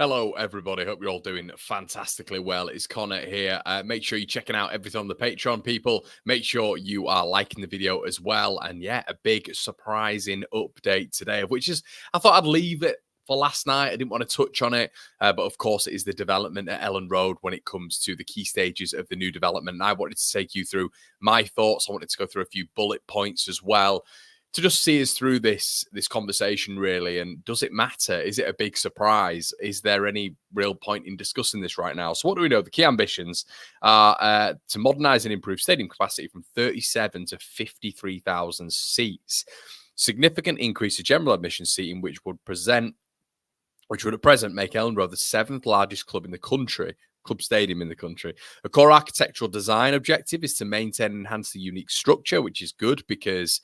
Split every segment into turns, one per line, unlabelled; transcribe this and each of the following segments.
Hello, everybody. Hope you're all doing fantastically well. It's Connor here. Make sure you're checking out everything on the Patreon, people. Make sure you are liking the video as well. And yeah, a big surprising update today, of which is I thought I'd leave it for last night. I didn't want to touch on it, but of course, it is the development at Elland Road when it comes to the key stages of the new development. And I wanted to take you through my thoughts. I wanted to go through a few bullet points as well, to just see us through this conversation, really. And does it matter? Is it a big surprise? Is there any real point in discussing this right now? So what do we know? The key ambitions are to modernize and improve stadium capacity from 37 to 53,000 seats. Significant increase to general admission seating, which would at present make Elland Road the 7th largest club stadium in the country. A core architectural design objective is to maintain and enhance the unique structure, which is good because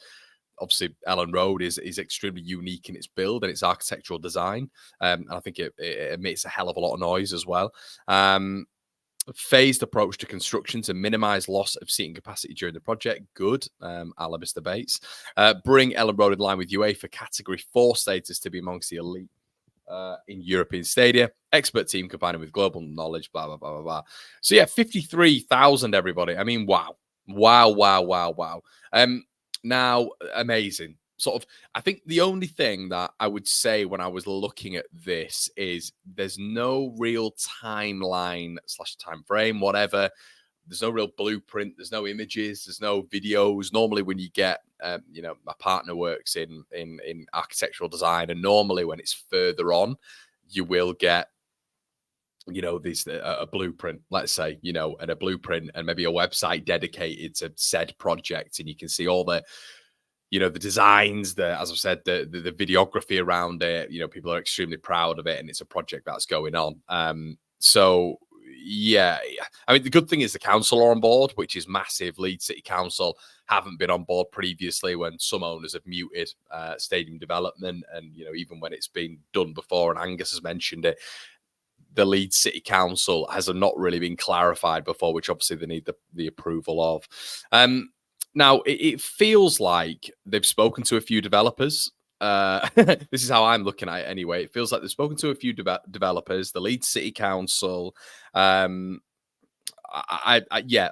obviously Elland Road is extremely unique in its build and its architectural design. And I think it emits a hell of a lot of noise as well. Phased approach to construction to minimize loss of seating capacity during the project. Good, a la Mr. Bates. Bring Elland Road in line with UEFA Category 4 status to be amongst the elite in European stadia. Expert team combined with global knowledge, blah, blah, blah, blah, blah. So yeah, 53,000, everybody. I mean, wow. Now, amazing. Sort of, I think the only thing that I would say when I was looking at this is there's no real timeline / time frame, whatever. There's no real blueprint. There's no images. There's no videos. Normally, when you get, my partner works in architectural design, and normally when it's further on, you will get a blueprint, let's say, and a blueprint and maybe a website dedicated to said project. And you can see all the designs, as I've said, the videography around it. People are extremely proud of it, and it's a project that's going on. So yeah, I mean, the good thing is the council are on board, which is massive. Leeds City Council haven't been on board previously when some owners have muted stadium development. And, even when it's been done before, and Angus has mentioned it, the Leeds City Council has not really been clarified before, which obviously they need the approval of. Now, it feels like they've spoken to a few developers. This is how I'm looking at it anyway. It feels like they've spoken to a few developers, the Leeds City Council. I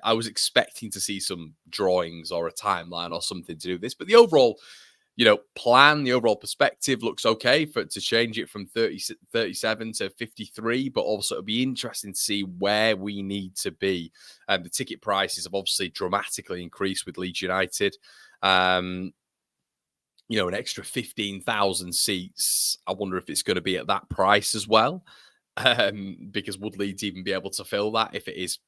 was expecting to see some drawings or a timeline or something to do with this, but the overall plan, the overall perspective looks okay for it to change it from 37 to 53, but also it'll be interesting to see where we need to be. The ticket prices have obviously dramatically increased with Leeds United. An extra 15,000 seats. I wonder if it's going to be at that price as well. Because would Leeds even be able to fill that if it is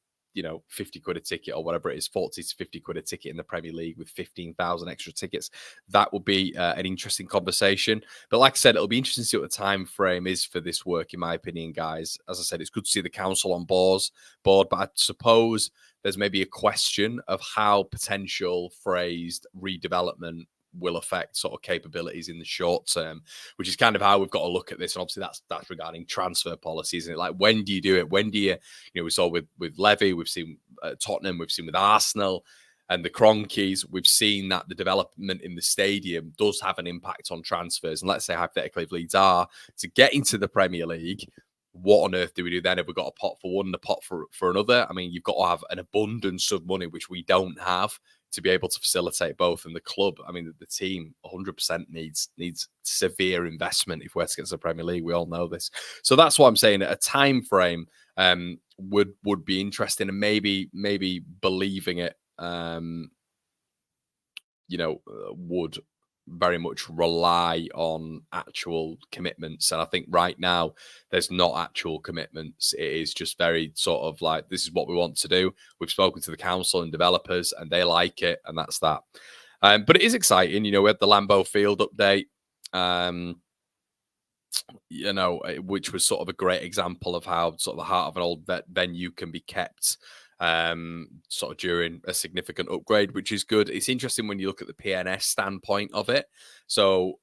50 quid a ticket or whatever it is, 40 to 50 quid a ticket in the Premier League with 15,000 extra tickets? That would be an interesting conversation. But like I said, it'll be interesting to see what the time frame is for this work, in my opinion, guys. As I said, it's good to see the council on board, but I suppose there's maybe a question of how potential phrased redevelopment will affect sort of capabilities in the short term, which is kind of how we've got to look at this. And obviously that's regarding transfer policies, isn't it? Like, when do you do it? When do you, we saw with Levy, we've seen Tottenham, we've seen with Arsenal and the Cronkies, we've seen that the development in the stadium does have an impact on transfers. And let's say hypothetically, if Leeds are to get into the Premier League, what on earth do we do then? Have we got a pot for one and a pot for another? I mean, you've got to have an abundance of money, which we don't have, to be able to facilitate both. And the club, I mean, the team 100% needs severe investment if we're to get to the Premier League. We all know this. So that's what I'm saying. A time frame would be interesting, and maybe believing it, would very much rely on actual commitments. And I think right now there's not actual commitments. It is just very sort of like, this is what we want to do. We've spoken to the council and developers and they like it, and that's that. But it is exciting. We had the Lambeau Field update, which was sort of a great example of how sort of the heart of an old venue can be kept sort of during a significant upgrade, which is good. It's interesting when you look at the PNS standpoint of it. So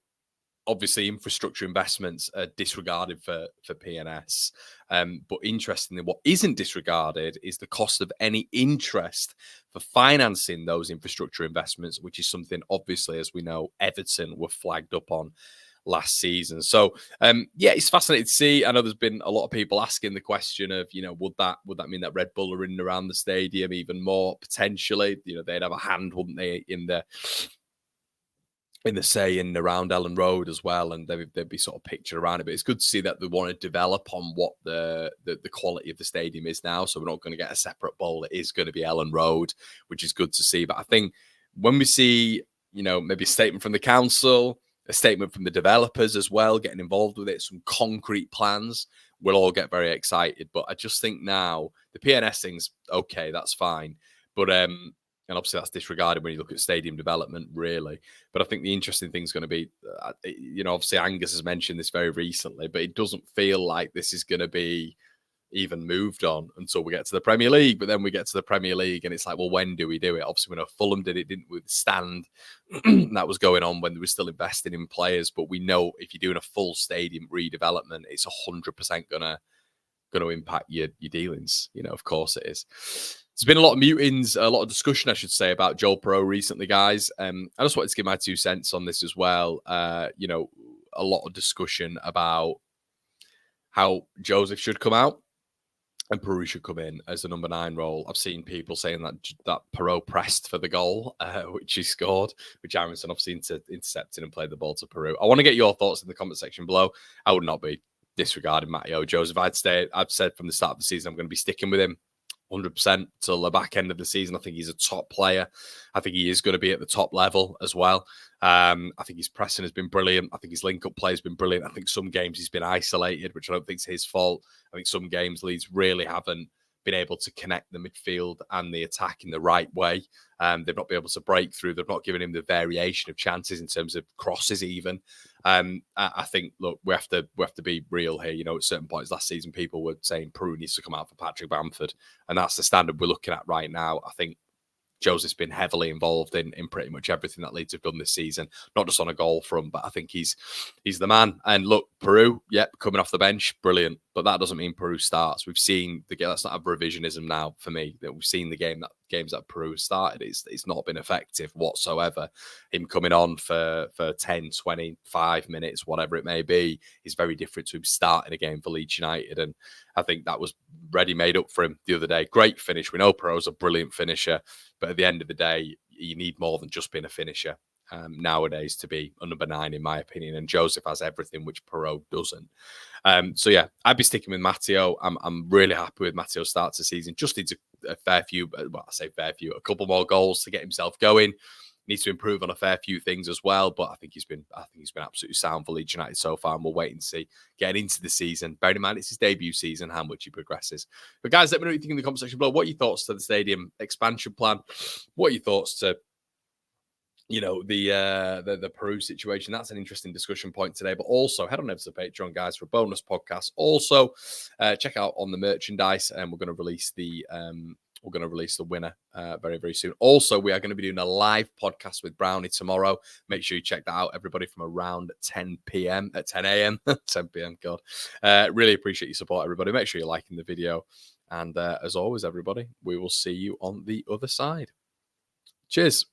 obviously infrastructure investments are disregarded for PNS. But interestingly, what isn't disregarded is the cost of any interest for financing those infrastructure investments, which is something, obviously, as we know, Everton were flagged up on last season. So yeah, it's fascinating to see. I know there's been a lot of people asking the question of, would that mean that Red Bull are in and around the stadium even more potentially? They'd have a hand, wouldn't they, in the say in around Elland Road as well, and they'd be sort of pictured around it. But it's good to see that they want to develop on what the quality of the stadium is now. So we're not going to get a separate bowl. It is going to be Elland Road, which is good to see. But I think when we see, maybe a statement from the council, a statement from the developers as well, getting involved with it, some concrete plans, we'll all get very excited. But I just think now the PNS thing's okay, that's fine. But and obviously that's disregarded when you look at stadium development, really. But I think the interesting thing is going to be, obviously Angus has mentioned this very recently, but it doesn't feel like this is going to be even moved on until we get to the Premier League. But then we get to the Premier League and it's like, well, when do we do it? Obviously, we know Fulham did it, didn't withstand. That was going on when they were still investing in players. But we know if you're doing a full stadium redevelopment, it's 100% going to impact your dealings. Of course it is. There's been a lot of mutings, a lot of discussion, I should say, about Joel Perreault recently, guys. I just wanted to give my 2 cents on this as well. A lot of discussion about how Joseph should come out and Perreault should come in as the number 9 role. I've seen people saying that Perreault pressed for the goal, which he scored, which Aronson obviously intercepted and played the ball to Perreault. I want to get your thoughts in the comment section below. I would not be disregarding Mateo Joseph. I've said from the start of the season I'm going to be sticking with him 100% till the back end of the season. I think he's a top player. I think he is going to be at the top level as well. I think his pressing has been brilliant. I think his link-up play has been brilliant. I think some games he's been isolated, which I don't think is his fault. I think some games Leeds really haven't been able to connect the midfield and the attack in the right way. They've not been able to break through. They've not given him the variation of chances in terms of crosses even. I think, look, we have to be real here. At certain points last season, people were saying Perreault needs to come out for Patrick Bamford. And that's the standard we're looking at right now. I think Joseph's been heavily involved in pretty much everything that Leeds have done this season, not just on a goal front, but I think he's the man. And look, Perreault, coming off the bench, brilliant. But that doesn't mean Perreault starts. We've seen that's not a revisionism now for me. That we've seen the games that Perreault started. It's not been effective whatsoever. Him coming on for 10, 25 minutes, whatever it may be, is very different to him starting a game for Leeds United. And I think that was ready made up for him the other day. Great finish. We know Perreault's a brilliant finisher, but at the end of the day, you need more than just being a finisher nowadays to be a number 9, in my opinion. And Joseph has everything which Perreault doesn't. So yeah, I'd be sticking with Matteo. I'm really happy with Matteo's start to the season. Just needs a fair few, well, I say fair few, a couple more goals to get himself going. Needs to improve on a fair few things as well, but I think he's been absolutely sound for Leeds United so far, and we'll wait and see getting into the season. Bearing in mind it's his debut season, how much he progresses. But guys, let me know what you think in the comment section below. What are your thoughts to the stadium expansion plan? What are your thoughts to the Perreault situation? That's an interesting discussion point today. But also head on over to the Patreon, guys, for a bonus podcast. Also, check out on the merchandise, and we're going to release the winner very, very soon. Also, we are going to be doing a live podcast with Brownie tomorrow. Make sure you check that out, everybody, from around 10 p.m. at 10 a.m. 10 p.m. God, really appreciate your support, everybody. Make sure you're liking the video, and as always, everybody, we will see you on the other side. Cheers.